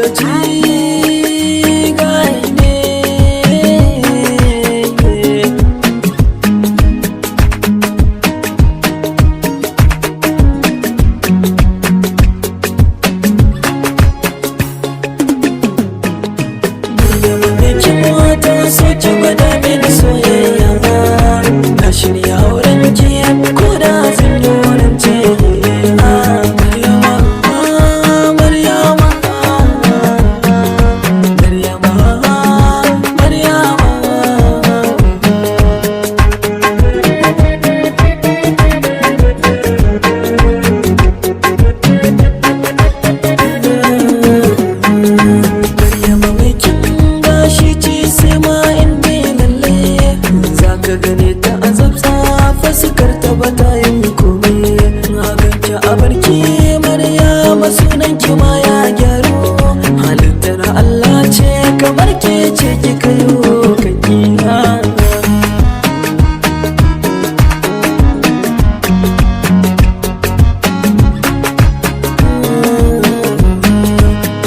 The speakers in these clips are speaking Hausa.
ta ji gai ne. Kin wata so ki gwada mini soyayya, na shirya auren ki ko da zan yi wurin ce. Sunan ki ma ya gyaru, halittar Allah ce kamar ke ce kika yi kankina.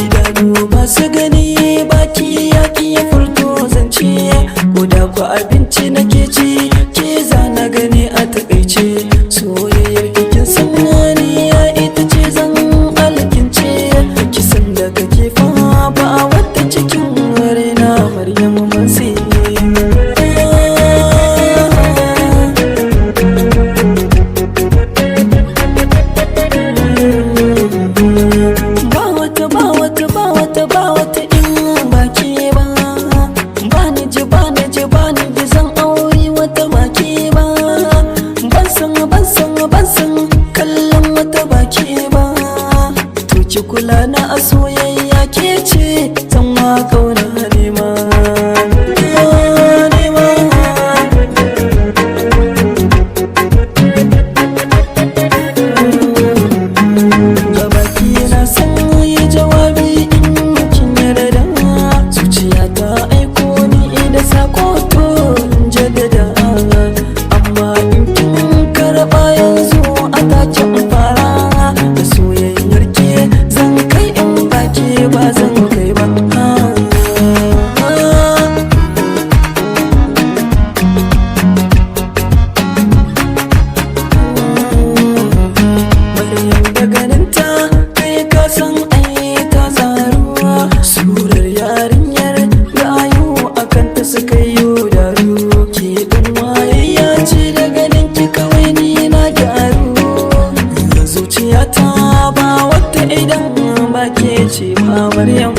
Idanu masu gani baki ya ya furto zance, ko da ku abinci nake ci ke za na gani a takaice. Soyayyar kikin sanani ya ita ce zan ba wata cikin raina Maryam Mansi. Ba wata in baki ba, bani ji zan auri wata baki ba, ban san kallon wata baki ba. To ki kula na a soyayya ke ce zan ma kauna nema. Da baki na san yi jawabi in kin yarda, zuciya ta aiko ni da sako to jaddada. Amma in kin karɓa yanzu a takin fara da soyayyar ke zan kai in baki ba zan kai ba. Maryam da ganinta kai ka san ai ta zaruwa, surar yarinyar gayu akan ta suka yi daru. Ke ɗin wayayya ce da ganin ki kawai ni na gyaru, zuciyata ba wata idan ba ke ce ba Maryam.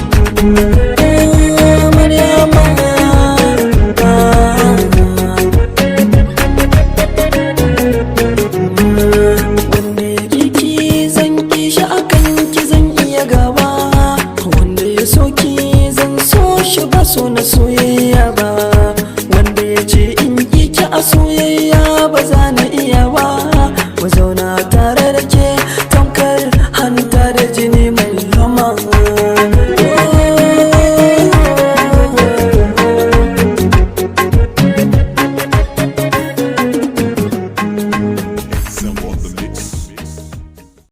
Wanda ya kiki zan kishi akan ki zan iya gaba, wanda ya soki zan so shi ba so na soyayya ba, wanda ya ce in kiki a soyayya ba za na iya ba. Mu zauna tare da ke tamkar hanta da jini mai zama.